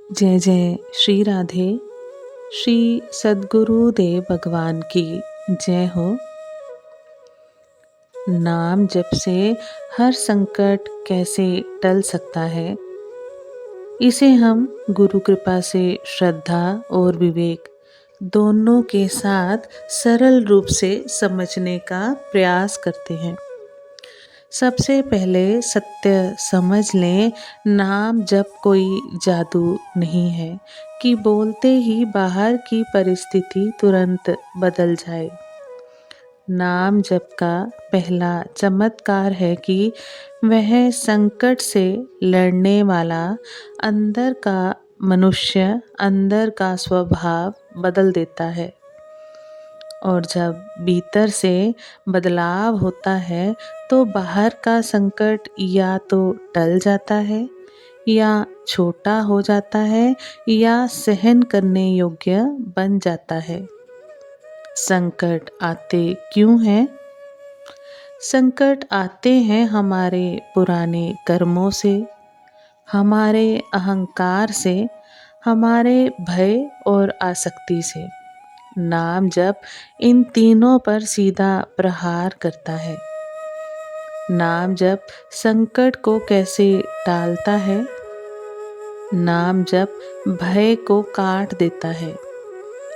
जय जय श्री राधे। श्री सद्गुरुदेव भगवान की जय हो। नाम जप से हर संकट कैसे टल सकता है, इसे हम गुरु कृपा से श्रद्धा और विवेक दोनों के साथ सरल रूप से समझने का प्रयास करते हैं। सबसे पहले सत्य समझ लें, नाम जप कोई जादू नहीं है कि बोलते ही बाहर की परिस्थिति तुरंत बदल जाए। नाम जप का पहला चमत्कार है कि वह संकट से लड़ने वाला अंदर का मनुष्य, अंदर का स्वभाव बदल देता है। और जब भीतर से बदलाव होता है तो बाहर का संकट या तो टल जाता है या छोटा हो जाता है या सहन करने योग्य बन जाता है। संकट आते क्यों हैं? संकट आते हैं हमारे पुराने कर्मों से, हमारे अहंकार से, हमारे भय और आसक्ति से। नाम जप इन तीनों पर सीधा प्रहार करता है। नाम जप संकट को कैसे टालता है? नाम जप भय को काट देता है।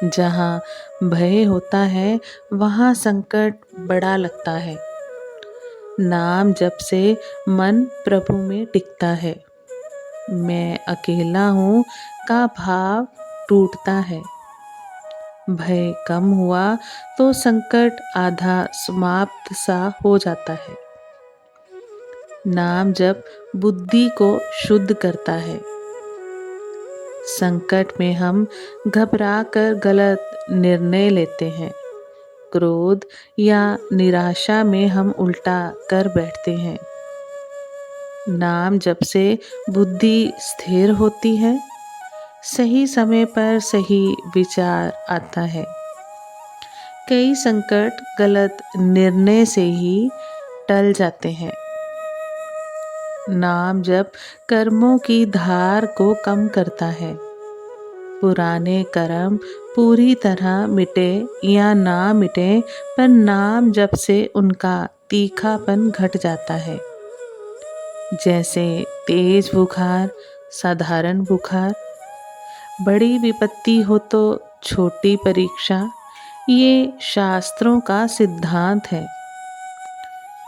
जहाँ भय होता है वहाँ संकट बड़ा लगता है। नाम जप से मन प्रभु में टिकता है। मैं अकेला हूँ का भाव टूटता है। भय कम हुआ तो संकट आधा समाप्त सा हो जाता है। नाम जप बुद्धि को शुद्ध करता है। संकट में हम घबराकर गलत निर्णय लेते हैं। क्रोध या निराशा में हम उल्टा कर बैठते हैं। नाम जप से बुद्धि स्थिर होती है। सही समय पर सही विचार आता है। कई संकट गलत निर्णय से ही टल जाते हैं। नाम जप कर्मों की धार को कम करता है। पुराने कर्म पूरी तरह मिटे या ना मिटे, पर नाम जप से उनका तीखापन घट जाता है। जैसे तेज बुखार, साधारण बुखार, बड़ी विपत्ति हो तो छोटी परीक्षा, ये शास्त्रों का सिद्धांत है।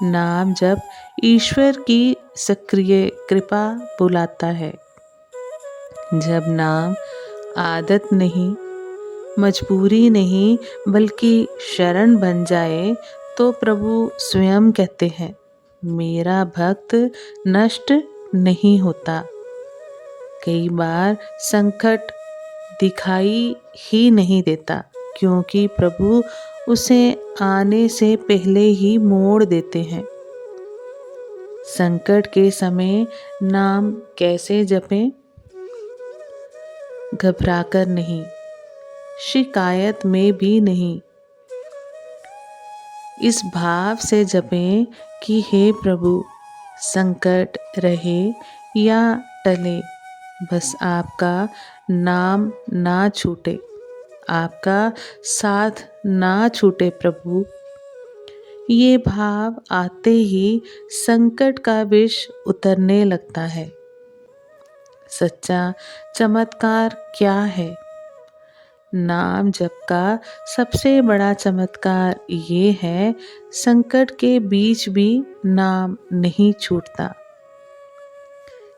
नाम जप ईश्वर की सक्रिय कृपा बुलाता है। जब नाम आदत नहीं, मजबूरी नहीं, बल्कि शरण बन जाए तो प्रभु स्वयं कहते हैं, मेरा भक्त नष्ट नहीं होता। कई बार संकट दिखाई ही नहीं देता क्योंकि प्रभु उसे आने से पहले ही मोड़ देते हैं। संकट के समय नाम कैसे जपें? घबराकर नहीं, शिकायत में भी नहीं। इस भाव से जपें कि हे प्रभु, संकट रहे या टले, बस आपका नाम ना छूटे, आपका साथ ना छूटे प्रभु। ये भाव आते ही संकट का विष उतरने लगता है। सच्चा चमत्कार क्या है? नाम जप का सबसे बड़ा चमत्कार ये है, संकट के बीच भी नाम नहीं छूटता।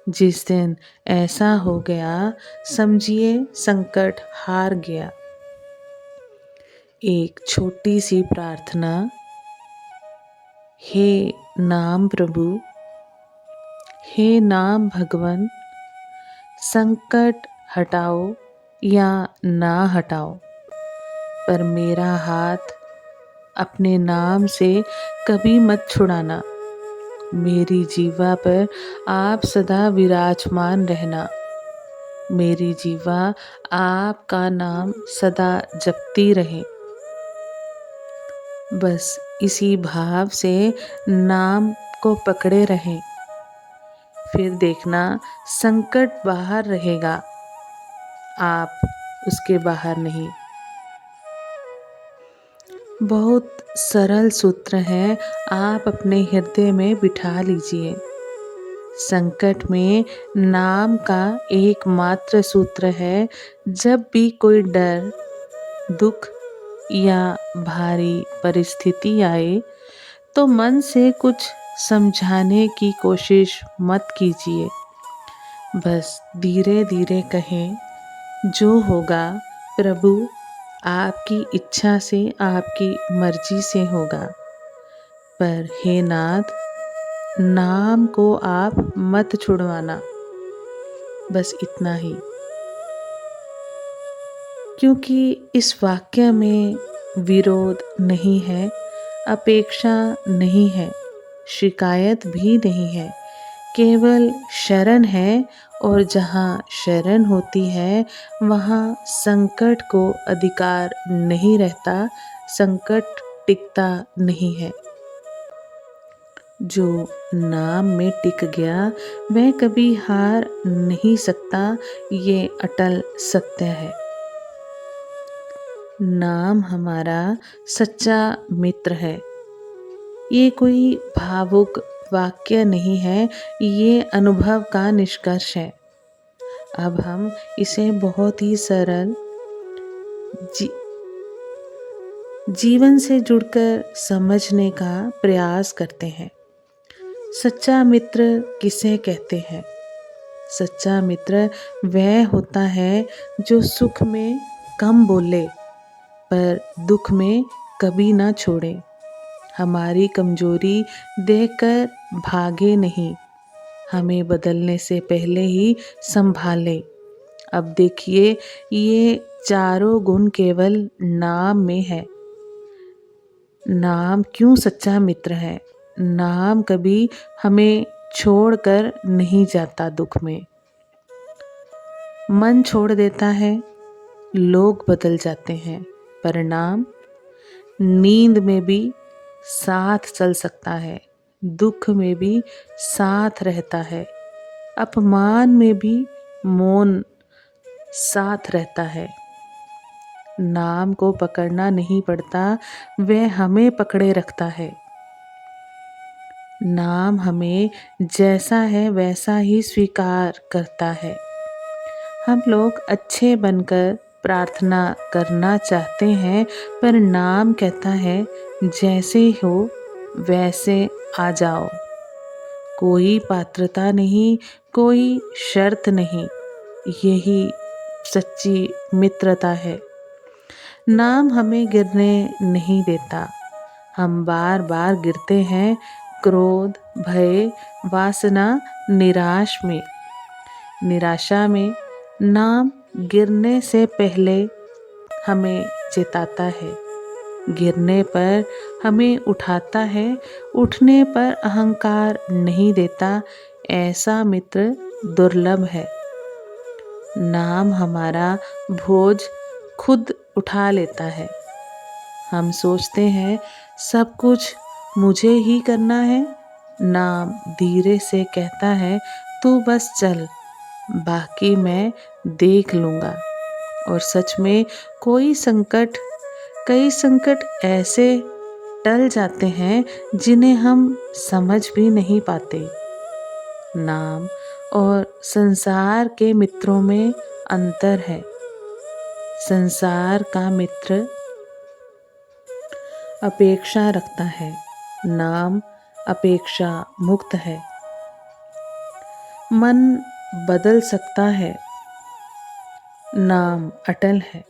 जिस दिन ऐसा हो गया, समझिए संकट हार गया। एक छोटी सी प्रार्थना। हे नाम प्रभु, हे नाम भगवान, संकट हटाओ या ना हटाओ, पर मेरा हाथ अपने नाम से कभी मत छुड़ाना। मेरी जीवा पर आप सदा विराजमान रहना। मेरी जीवा आपका नाम सदा जपती रहे। बस इसी भाव से नाम को पकड़े रहें। फिर देखना संकट बाहर रहेगा, आप उसके बाहर नहीं। बहुत सरल सूत्र है, आप अपने हृदय में बिठा लीजिए। संकट में नाम का एकमात्र सूत्र है, जब भी कोई डर, दुख या भारी परिस्थिति आए तो मन से कुछ समझाने की कोशिश मत कीजिए। बस धीरे धीरे कहें, जो होगा प्रभु आपकी इच्छा से, आपकी मर्जी से होगा। पर हे नाथ, नाम को आप मत छुड़वाना। बस इतना ही। क्योंकि इस वाक्य में विरोध नहीं है, अपेक्षा नहीं है, शिकायत भी नहीं है, केवल शरण है। और जहाँ शरण होती है वहाँ संकट को अधिकार नहीं रहता, संकट टिकता नहीं है। जो नाम में टिक गया वह कभी हार नहीं सकता, ये अटल सत्य है। नाम हमारा सच्चा मित्र है। ये कोई भावुक वाक्य नहीं है, ये अनुभव का निष्कर्ष है। अब हम इसे बहुत ही सरल जीवन से जुड़कर समझने का प्रयास करते हैं। सच्चा मित्र किसे कहते हैं? सच्चा मित्र वह होता है जो सुख में कम बोले पर दुख में कभी ना छोड़े, हमारी कमजोरी देखकर भागे नहीं, हमें बदलने से पहले ही संभाले। अब देखिए, ये चारों गुण केवल नाम में है। नाम क्यों सच्चा मित्र है? नाम कभी हमें छोड़कर नहीं जाता दुख में। मन छोड़ देता है, लोग बदल जाते हैं, पर नाम नींद में भी साथ चल सकता है, दुख में भी साथ रहता है, अपमान में भी मौन साथ रहता है। नाम को पकड़ना नहीं पड़ता, वह हमें पकड़े रखता है। नाम हमें जैसा है वैसा ही स्वीकार करता है। हम लोग अच्छे बनकर प्रार्थना करना चाहते हैं, पर नाम कहता है जैसे हो वैसे आ जाओ। कोई पात्रता नहीं, कोई शर्त नहीं, यही सच्ची मित्रता है। नाम हमें गिरने नहीं देता। हम बार बार गिरते हैं, क्रोध, भय, वासना, निराशा में। नाम गिरने से पहले हमें जिताता है, गिरने पर हमें उठाता है, उठने पर अहंकार नहीं देता। ऐसा मित्र दुर्लभ है। नाम हमारा बोझ खुद उठा लेता है। हम सोचते हैं सब कुछ मुझे ही करना है। नाम धीरे से कहता है, तू बस चल, बाकी मैं देख लूँगा। और सच में कई संकट ऐसे टल जाते हैं जिन्हें हम समझ भी नहीं पाते। नाम और संसार के मित्रों में अंतर है। संसार का मित्र अपेक्षा रखता है, नाम अपेक्षा मुक्त है। मन बदल सकता है, नाम अटल है।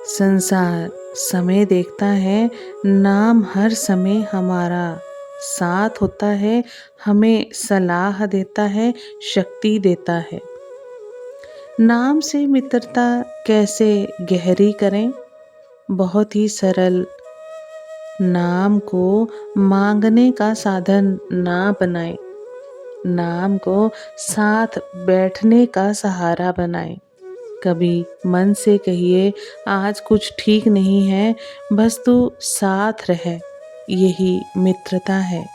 संसार समय देखता है, नाम हर समय हमारा साथ होता है, हमें सलाह देता है, शक्ति देता है। नाम से मित्रता कैसे गहरी करें? बहुत ही सरल। नाम को मांगने का साधन ना बनाएं, नाम को साथ बैठने का सहारा बनाएं। कभी मन से कहिए, आज कुछ ठीक नहीं है, बस तू साथ रह, यही मित्रता है।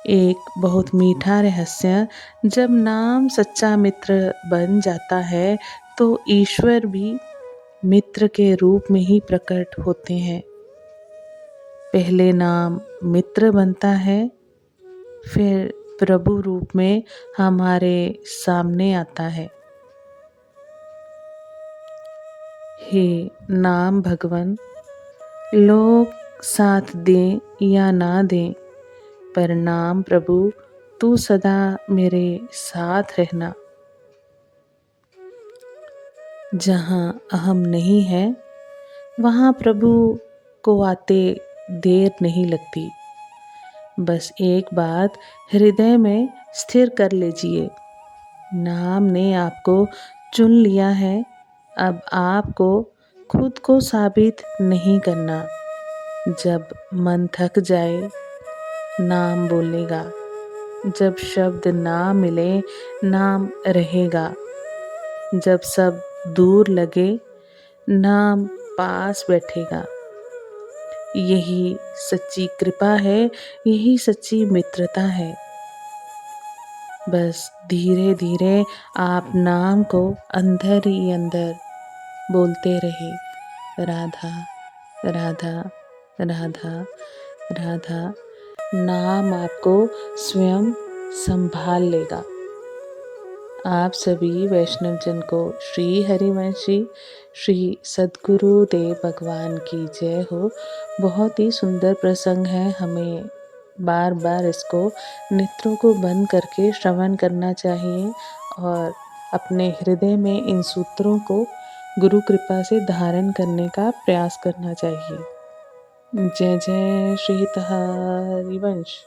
एक बहुत मीठा रहस्य, जब नाम सच्चा मित्र बन जाता है तो ईश्वर भी मित्र के रूप में ही प्रकट होते हैं। पहले नाम मित्र बनता है, फिर प्रभु रूप में हमारे सामने आता है। हे नाम भगवन, लोग साथ दें या ना दें, पर नाम प्रभु तू सदा मेरे साथ रहना। जहाँ अहम नहीं है, वहाँ प्रभु को आते देर नहीं लगती। बस एक बात हृदय में स्थिर कर लीजिए, नाम ने आपको चुन लिया है। अब आपको खुद को साबित नहीं करना। जब मन थक जाए, नाम बोलेगा। जब शब्द ना मिले, नाम रहेगा। जब सब दूर लगे, नाम पास बैठेगा। यही सच्ची कृपा है, यही सच्ची मित्रता है। बस धीरे धीरे आप नाम को अंदर ही अंदर बोलते रहे, राधा राधा राधा राधा। नाम आपको स्वयं संभाल लेगा। आप सभी वैष्णव जन को श्री हरिवंशी श्री सद्गुरु देव भगवान की जय हो। बहुत ही सुंदर प्रसंग है, हमें बार बार इसको नेत्रों को बंद करके श्रवण करना चाहिए और अपने हृदय में इन सूत्रों को गुरु कृपा से धारण करने का प्रयास करना चाहिए। जय जय श्री हरिवंश।